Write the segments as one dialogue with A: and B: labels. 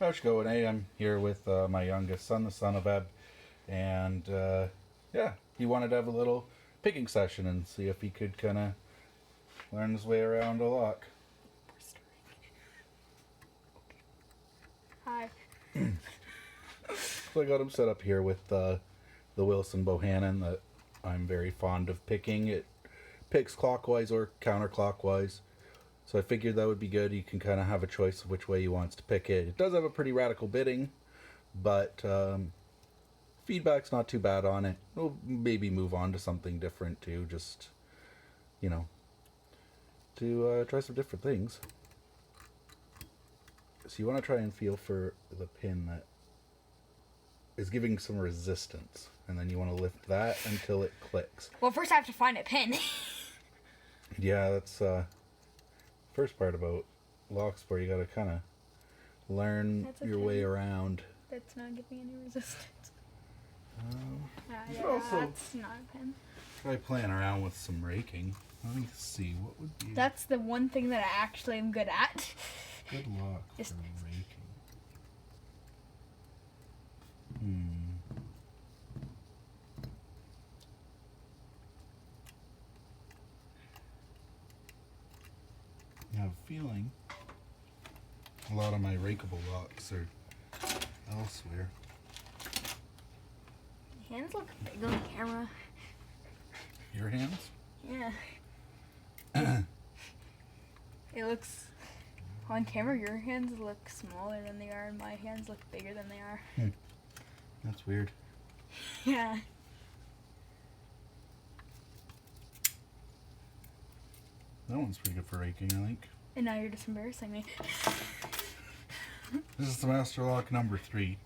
A: How's it going? Hey, I'm here with my youngest son, the son of Eb, and yeah, he wanted to have a little picking session and see if he could kind of learn his way around a lock.
B: Hi.
A: So I got him set up here with the Wilson Bohannon that I'm very fond of picking. It picks clockwise or counterclockwise. So I figured that would be good. You can kind of have a choice of which way he wants to pick it. It does have a pretty radical bitting, but feedback's not too bad on it. We'll maybe move on to something different too, just, to try some different things. So you want to try and feel for the pin that is giving some resistance, and then you want to lift that until it clicks.
B: Well, first I have to find a pin.
A: Yeah, that's first part about lock sport. You got to kind of learn your way around.
B: That's not giving any resistance.
A: You could also
B: That's not a pin.
A: try playing around with some raking. Let me see, what would be
B: That's the one thing that I actually am good at.
A: good lock for
B: Just-
A: raking? I have a feeling a lot of my rakeable locks are elsewhere.
B: Hands look big on camera.
A: Your hands?
B: Yeah. It looks on camera. Your hands look smaller than they are, and my hands look bigger than they are.
A: That's weird.
B: Yeah.
A: That one's pretty good for raking, I think.
B: And now you're just embarrassing me.
A: This is the master lock number 3.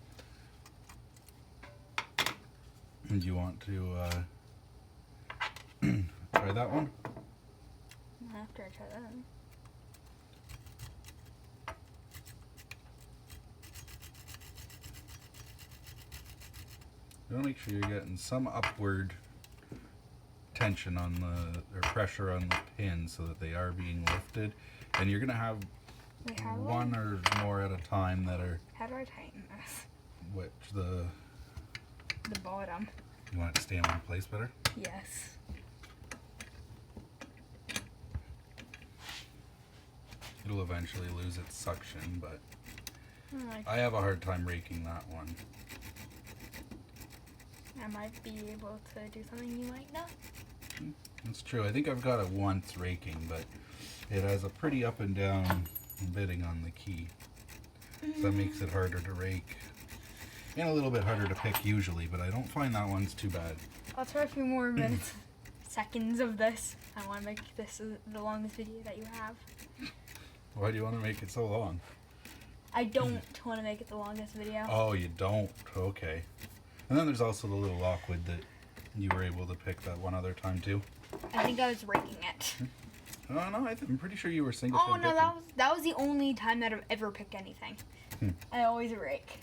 A: And you want to try that one?
B: After I try that.
A: You want to make sure you're getting some upward tension on or pressure on the pin so that they are being lifted. And you're going to have
B: Wait, how
A: one or more at a time that are
B: How do I tighten this?
A: the
B: bottom.
A: you want it to stay in one place better?
B: Yes.
A: It'll eventually lose its suction, but
B: Like,
A: I have a hard time raking that one.
B: I might be able to do something you might know.
A: It's true. I think I've got it once raking, but it has a pretty up and down bitting on the key. So that makes it harder to rake. And a little bit harder to pick usually, but I don't find that one's too bad.
B: I'll try a few more minutes, seconds of this. I want to make this the longest video that you have.
A: Why do you want to make it so long?
B: I don't want to make it the longest video.
A: Oh, you don't? Okay. And then there's also the little lockwood that you were able to pick that one other time too.
B: I think I was raking it.
A: Oh no, I'm pretty sure you were single
B: Oh
A: pin
B: no,
A: picking.
B: that was the only time that I've ever picked anything. I always rake.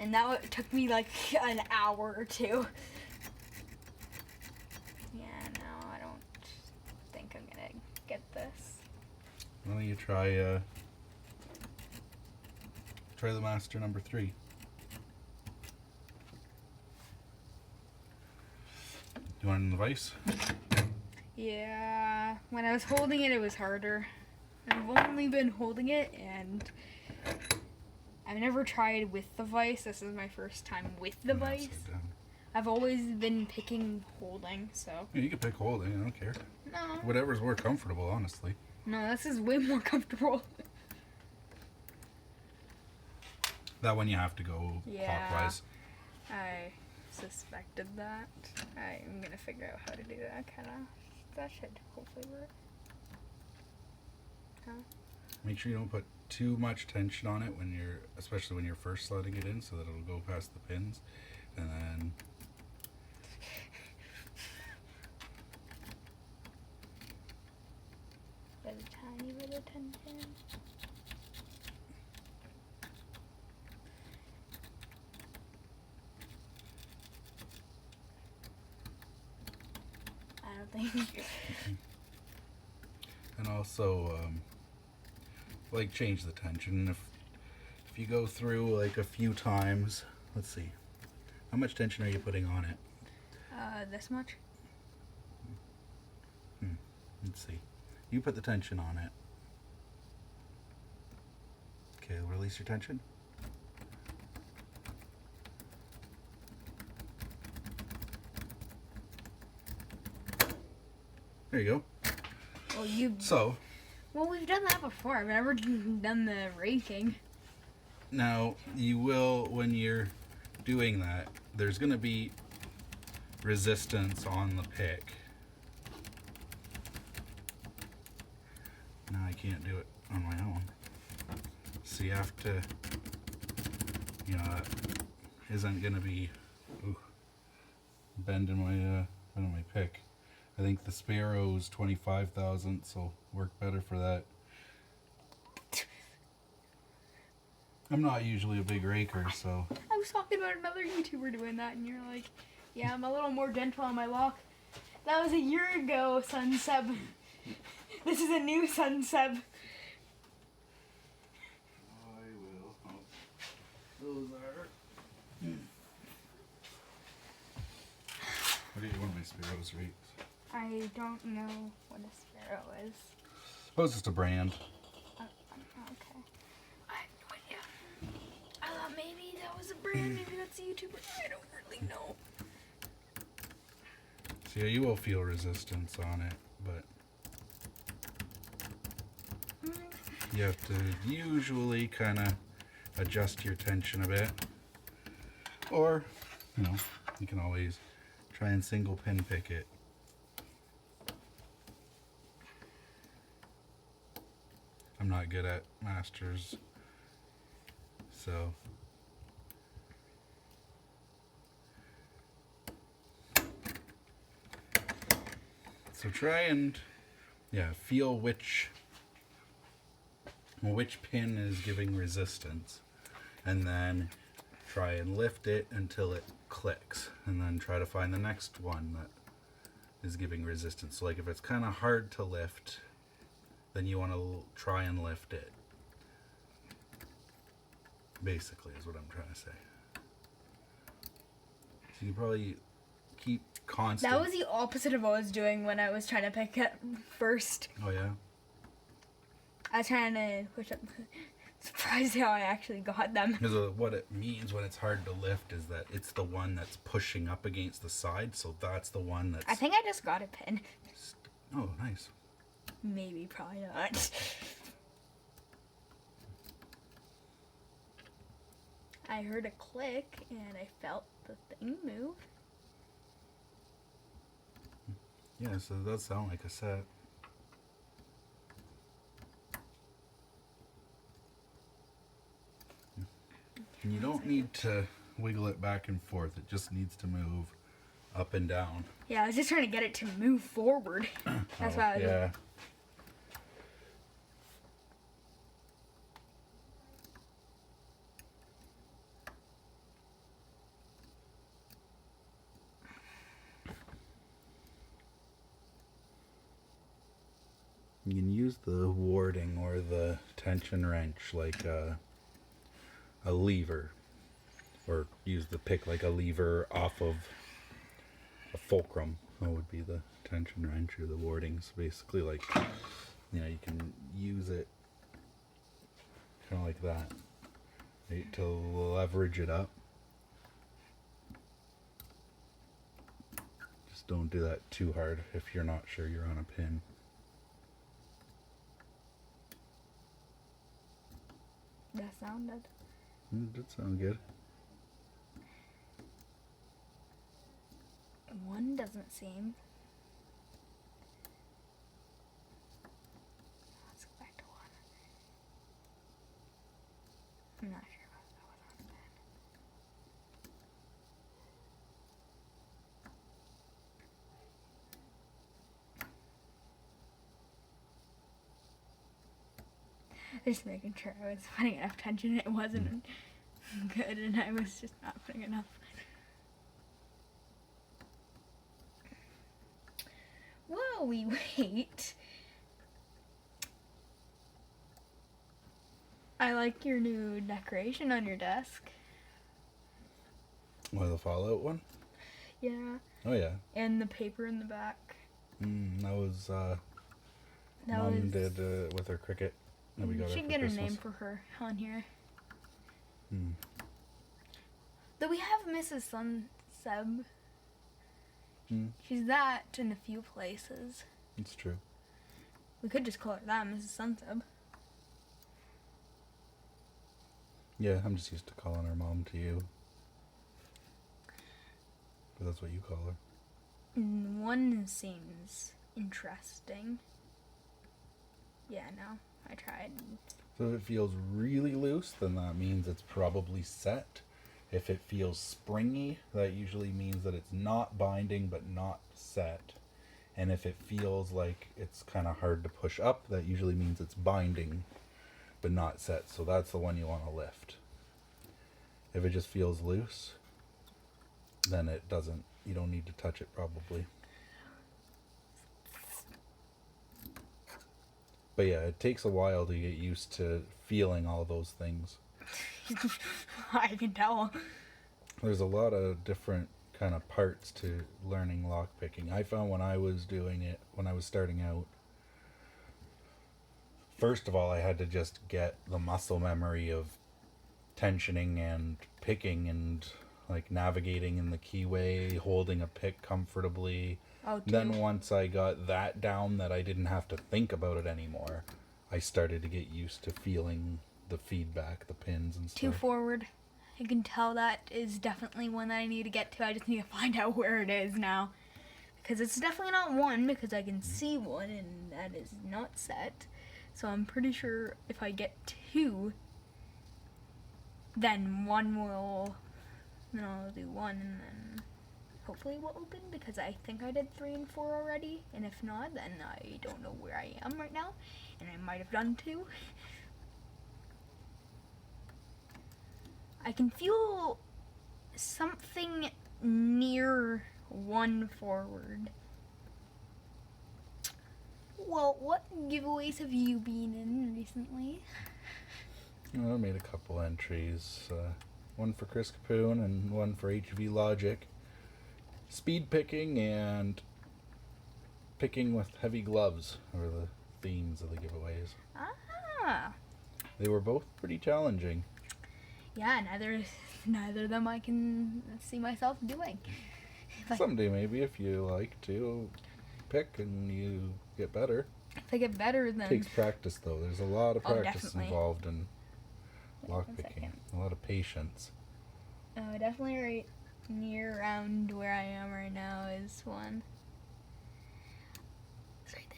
B: And that took me like an hour or two. Yeah, no, I don't think I'm gonna get this.
A: Why don't you try the master number 3. You want it in the vise?
B: Yeah, when I was holding it, it was harder. I've only been holding it, and I've never tried with the vise. This is my first time with the vise.
A: Upside down.
B: I've always been picking holding, so.
A: Yeah, you can pick holding, I don't care.
B: No.
A: Whatever's more comfortable, honestly.
B: No, this is way more comfortable.
A: That one you have to go
B: Yeah.
A: clockwise.
B: I suspected that. I'm gonna figure out how to do that, that should hopefully work.
A: Make sure you don't put too much tension on it especially when you're first sliding it in, so that it'll go past the pins, and then
B: There's a tiny bit of tension. I don't think.
A: and also like change the tension. If if you go through like a few times, let's see, how much tension are you putting on it?
B: This much.
A: Let's see. You put the tension on it. Okay, release your tension. There you go.
B: Well, Well, we've done that before. I've never done the raking.
A: Now, you will, when you're doing that, there's going to be resistance on the pick. Now I can't do it on my own. So you have to, you know, that isn't going to be bending my pick. I think the Sparrow's 25 thousandths will work better for that. I'm not usually a big raker, so.
B: I was talking about another YouTuber doing that, and you're like, yeah, I'm a little more gentle on my lock. That was a year ago, Sun Seb. This is a new Sun Seb.
A: I will. Oh, those are. What do you want my Sparrows rates?
B: I don't know what a Sparrow is.
A: Oh, it's just a brand.
B: Okay. I have no idea. I thought maybe that was a brand, maybe that's a YouTuber. I don't really know.
A: So yeah, you will feel resistance on it, but you have to usually kind of adjust your tension a bit. Or, you know, you can always try and single pin pick it. I'm not good at masters, so try and feel which pin is giving resistance, and then try and lift it until it clicks, and then try to find the next one that is giving resistance. So like if it's kind of hard to lift, then you want to try and lift it. Basically is what I'm trying to say. So you probably keep constant.
B: That was the opposite of what I was doing when I was trying to pick it first.
A: Oh yeah?
B: I was trying to push up. Surprised how I actually got them.
A: Because what it means when it's hard to lift is that it's the one that's pushing up against the side, so that's the one that's...
B: I think I just got a pin.
A: Oh, nice.
B: Maybe, probably not. I heard a click and I felt the thing move.
A: Yeah, so it does sound like a set. And you don't need to wiggle it back and forth. It just needs to move up and down.
B: Yeah, I was just trying to get it to move forward. That's why I was...
A: Yeah. You can use the warding or the tension wrench like a lever, or use the pick like a lever off of a fulcrum. That would be the tension wrench or the wardings. Basically, like, you know, you can use it kind of like that, right, to leverage it up. Just don't do that too hard if you're not sure you're on a pin.
B: That sounded.
A: It did sound good.
B: One doesn't seem. Let's go back to one. I'm not sure what that was on the Just making sure I was putting enough tension. It wasn't good, and I was just not putting enough. While we wait, I like your new decoration on your desk.
A: What, the Fallout one?
B: Yeah.
A: Oh yeah.
B: And the paper in the back.
A: That was
B: That
A: Mom
B: was...
A: did with her cricket that we got her
B: should
A: for
B: get
A: Christmas.
B: a name for her on here.
A: Hmm.
B: Though we have Mrs. Sunseb.
A: Hmm.
B: She's that in a few places.
A: It's true.
B: We could just call her that, Mrs. Sunseb.
A: Yeah, I'm just used to calling her Mom to you. But that's what you call her.
B: One seems interesting. Yeah, no, I tried.
A: So if it feels really loose, then that means it's probably set. If it feels springy, that usually means that it's not binding but not set. And if it feels like it's kind of hard to push up, that usually means it's binding but not set. So that's the one you want to lift. If it just feels loose, then it doesn't, you don't need to touch it probably. But yeah, it takes a while to get used to feeling all those things.
B: I can tell.
A: There's a lot of different kind of parts to learning lock picking. I found when I was doing it, when I was starting out, first of all, I had to just get the muscle memory of tensioning and picking and like navigating in the keyway, holding a pick comfortably.
B: Oh,
A: Then once I got that down that I didn't have to think about it anymore, I started to get used to feeling the feedback, the pins and stuff.
B: 2 forward. I can tell that is definitely one that I need to get to. I just need to find out where it is now. Because it's definitely not 1, because I can see 1 and that is not set. So I'm pretty sure if I get 2, then 1 will, then I'll do 1 and then hopefully it will open, because I think I did 3 and 4 already. And if not, then I don't know where I am right now. And I might have done 2. I can feel something near 1 forward. Well, what giveaways have you been in recently?
A: I made a couple entries. One for Chris Capoon and one for HV Logic. Speed picking and picking with heavy gloves were the themes of the giveaways.
B: Ah.
A: They were both pretty challenging.
B: Yeah, neither of them I can see myself doing.
A: Someday maybe if you like to pick and you get better.
B: If I get better, then...
A: It takes practice though. There's a lot of practice
B: definitely.
A: involved in lock
B: 1
A: picking.
B: second.
A: A lot of patience.
B: Definitely right near around where I am right now is 1. It's right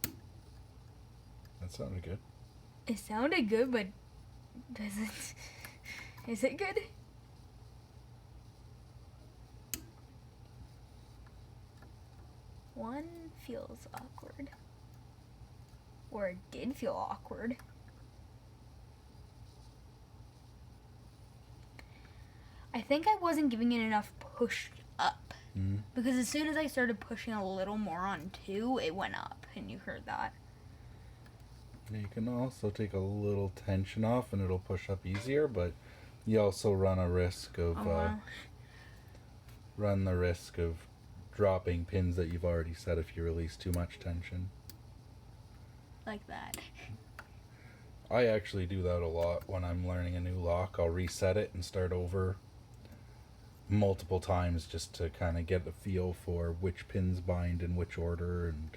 B: there.
A: That sounded good.
B: It sounded good, but does it... Is it good? One feels awkward. Or it did feel awkward. I think I wasn't giving it enough push up. Because as soon as I started pushing a little more on 2, it went up. And you heard that.
A: Yeah, you can also take a little tension off and it'll push up easier, but you also run a risk of run the risk of dropping pins that you've already set if you release too much tension.
B: Like that.
A: I actually do that a lot when I'm learning a new lock. I'll reset it and start over multiple times just to kind of get a feel for which pins bind in which order and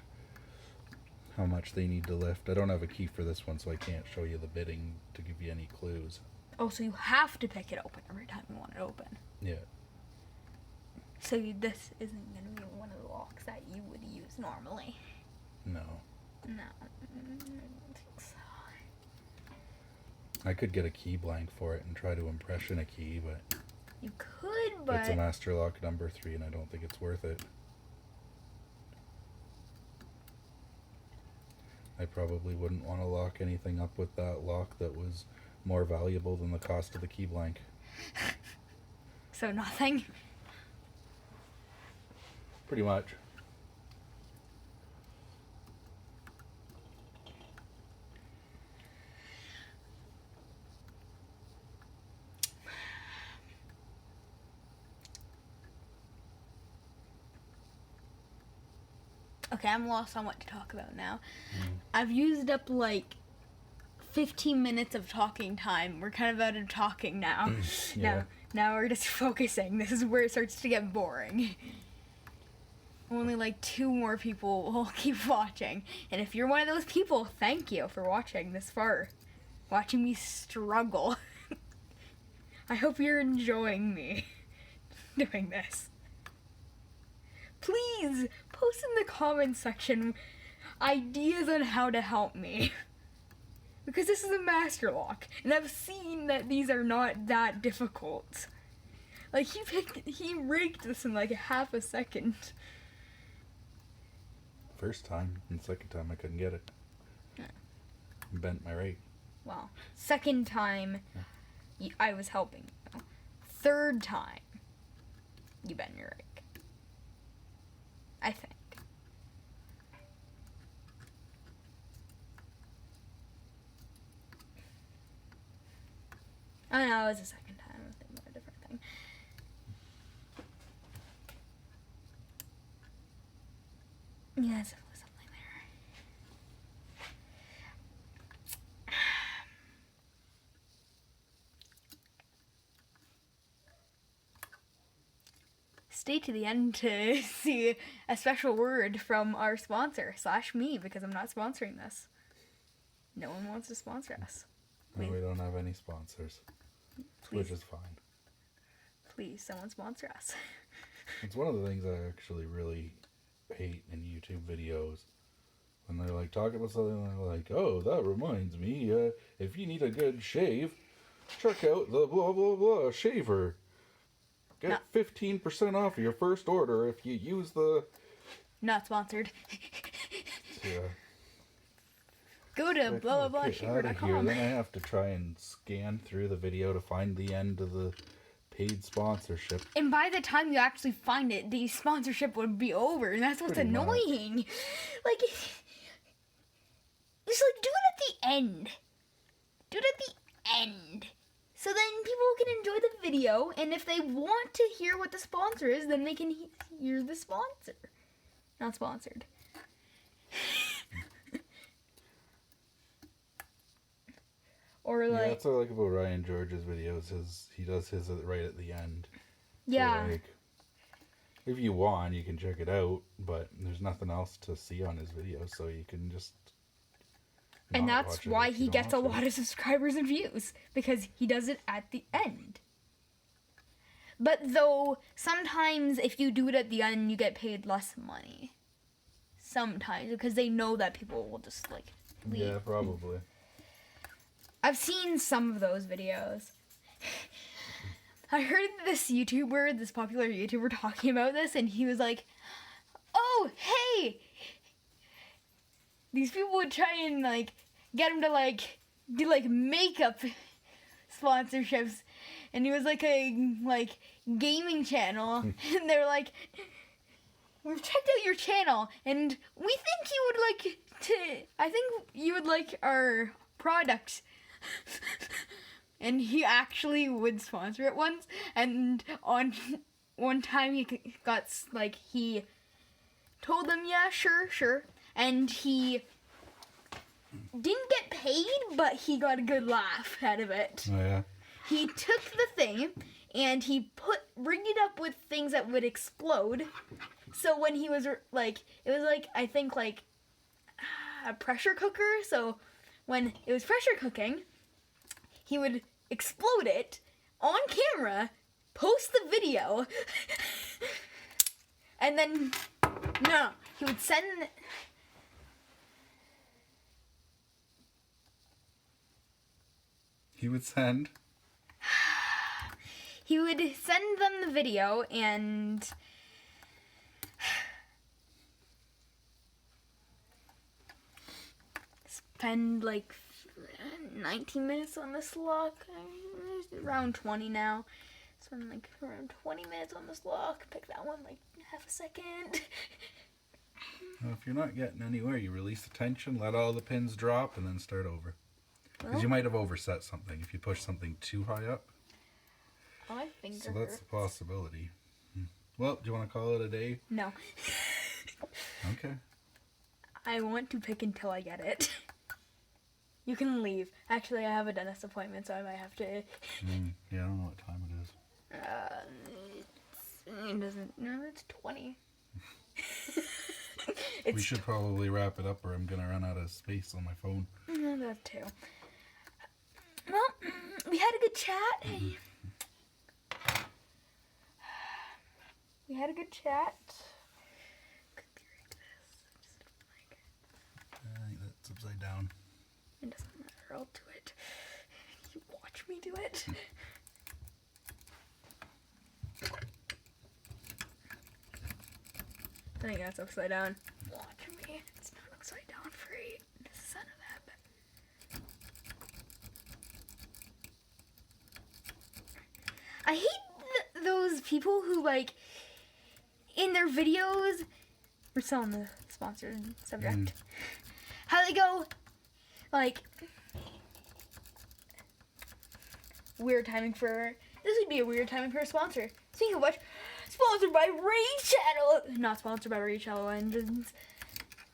A: how much they need to lift. I don't have a key for this one, so I can't show you the bitting to give you any clues.
B: Oh, so you have to pick it open every time you want it open.
A: Yeah.
B: So this isn't going to be one of the locks that you would use normally.
A: No.
B: No, I don't think so.
A: I could get a key blank for it and try to impression a key, but
B: You could, but...
A: it's a master lock number 3 and I don't think it's worth it. I probably wouldn't want to lock anything up with that lock that was more valuable than the cost of the key blank.
B: So nothing?
A: Pretty much.
B: Okay, I'm lost on what to talk about now. I've used up like 15 minutes of talking time. We're kind of out of talking now.
A: Yeah.
B: Now we're just focusing. This is where it starts to get boring. Only like 2 more people will keep watching. And if you're one of those people, thank you for watching this far. Watching me struggle. I hope you're enjoying me doing this. Please post in the comments section ideas on how to help me. Because this is a master lock, and I've seen that these are not that difficult. Like, he rigged this in like half a second.
A: First time, and second time I couldn't get it.
B: Yeah.
A: Bent my rate.
B: Well, second time, I was helping you. Third time, you bent your rig. I think. Oh no, it was the second time. I was thinking about a different thing. Yeah, there's definitely something there. Stay to the end to see a special word from our sponsor / me, because I'm not sponsoring this. No one wants to sponsor us.
A: No, we don't have any sponsors, which is fine.
B: Please, someone sponsor us.
A: It's one of the things I actually really hate in YouTube videos. When they're like talking about something, and they're like, "Oh, that reminds me, if you need a good shave, check out the blah blah blah shaver. Get 15% off your first order if you use the..."
B: Not sponsored.
A: Yeah.
B: Go to
A: Like,
B: blah blah blah
A: get out of here.
B: shaver.com.
A: Then I have to try and scan through the video to find the end of the paid sponsorship.
B: And by the time you actually find it, the sponsorship would be over, and that's what's
A: Pretty much.
B: annoying. Like, just like do it at the end. Do it at the end. So then people can enjoy the video, and if they want to hear what the sponsor is, then they can hear the sponsor. Not sponsored. Or
A: Yeah,
B: like,
A: that's what I like about Ryan George's videos. He does his right at the end.
B: yeah.
A: So, like, if you want, you can check it out, but there's nothing else to see on his videos, so you can just.
B: And
A: not
B: that's
A: watch it
B: why
A: if
B: he
A: you don't
B: gets a
A: want to.
B: lot of subscribers and views, because he does it at the end. But though, sometimes if you do it at the end, you get paid less money. Sometimes, because they know that people will just, like, leave.
A: Yeah, probably.
B: I've seen some of those videos. I heard this popular YouTuber talking about this, and he was like, "Oh, hey!" These people would try and, like, get him to, like, do, like, makeup sponsorships. And he was, like, a, like, gaming channel. And they were like, "We've checked out your channel, and we think you would like I think you would like our product." And he actually would sponsor it once. And on one time he got, like, he told them, "Yeah, sure." And he didn't get paid, but he got a good laugh out of it.
A: Oh, yeah.
B: He took the thing and he rigged it up with things that would explode. So when he was like, it was like, I think like a pressure cooker. So when it was pressure cooking, he would explode it on camera, post the video, and then, no, he would send...
A: He would send...
B: He would send them the video and spend like 19 minutes on this lock. Around 20 now. Spend like around 20 minutes on this lock. Pick that one like half a second.
A: Well, if you're not getting anywhere, you release the tension, let all the pins drop, and then start over. Because
B: Well,
A: you might have overset something if you push something too high up.
B: my finger
A: So that's the
B: hurts.
A: possibility. Well, do you want to call it a day?
B: No.
A: Okay.
B: I want to pick until I get it. You can leave. Actually, I have a dentist appointment, so I might have to.
A: Yeah, I don't know what time it is.
B: It doesn't. No, it's 20.
A: We should probably wrap it up, or I'm gonna run out of space on my phone.
B: No, that too. Well, we had a good chat. We had a good chat. Could be like this.
A: I think that's upside down.
B: It doesn't matter. I'll do it. You watch me do it. I think that's upside down. Watch me. It's not upside down free. Son of a. I hate those people who, like, in their videos, we're still on the sponsored subject. How they go, like, weird timing for, this would be a weird timing for a sponsor. Speaking of which, sponsored by Raid Shadow, not sponsored by Raid Shadow Legends.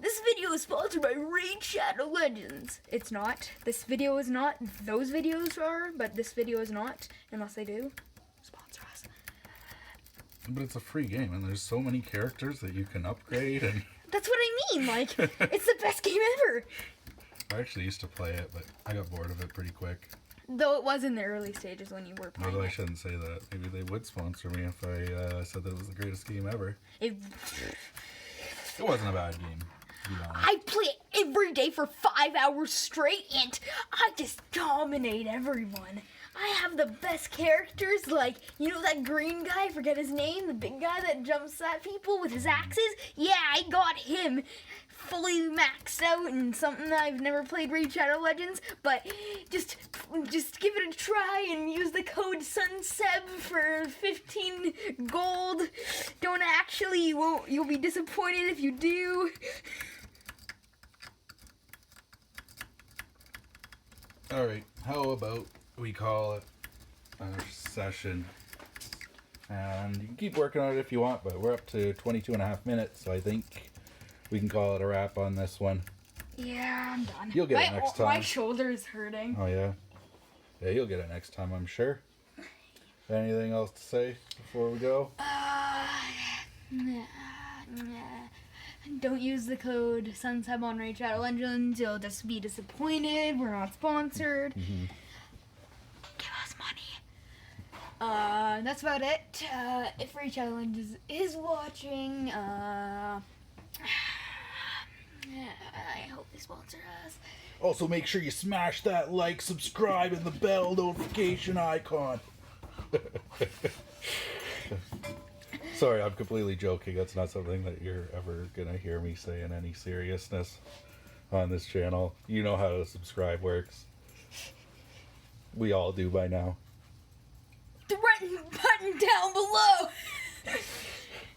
B: This video is sponsored by Raid Shadow Legends. It's not. This video is not. Those videos are, but this video is not, unless they do. Sponsor us.
A: But it's a free game, and there's so many characters that you can upgrade, and
B: That's what I mean. Like, it's the best game ever.
A: I actually used to play it, but I got bored of it pretty quick.
B: Though it was in the early stages when you were playing
A: Although I
B: it.
A: shouldn't say that. Maybe they would sponsor me if I said that it was the greatest game ever.
B: It,
A: It wasn't a bad game, to be honest.
B: I play it every day for 5 hours straight, and I just dominate everyone. I have the best characters, like, you know that green guy, I forget his name, the big guy that jumps at people with his axes? Yeah, I got him fully maxed out in something that I've never played Raid Shadow Legends, but just give it a try and use the code SUNSEB for 15 gold. Don't actually, you'll be disappointed if you do.
A: Alright, how about we call it our session? And you can keep working on it if you want, but we're up to 22 and a half minutes, so I think we can call it a wrap on this one.
B: Yeah, I'm done.
A: You'll get it next time.
B: My shoulder is hurting.
A: Oh, yeah? Yeah, you'll get it next time, I'm sure. Anything else to say before we go?
B: Don't use the code SUNSEB on Raid Shadow Legends. You'll just be disappointed. We're not sponsored. Give us money. That's about it. If Raid Shadow Legends is watching, I hope they sponsor us.
A: Also, make sure you smash that like, subscribe, and the bell notification icon. Sorry, I'm completely joking. That's not something that you're ever going to hear me say in any seriousness on this channel. You know how to subscribe works. We all do by now.
B: The red button down below.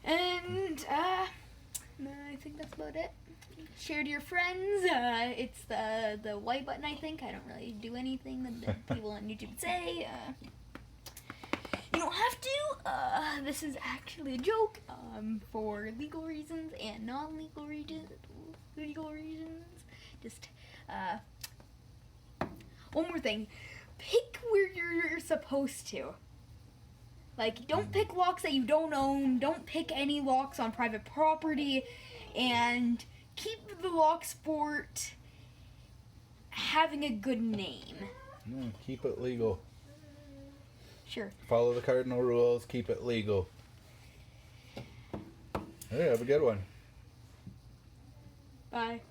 B: And I think that's about it. Share to your friends. It's the white button, I think. I don't really do anything that the people on YouTube say. You don't have to. This is actually a joke for legal reasons and non-legal reasons. Just one more thing. Pick where you're supposed to. Like, don't pick locks that you don't own. Don't pick any locks on private property. And keep the lock sport having a good name.
A: Keep it legal.
B: Sure.
A: Follow the cardinal rules. Keep it legal. Hey, have a good one.
B: Bye.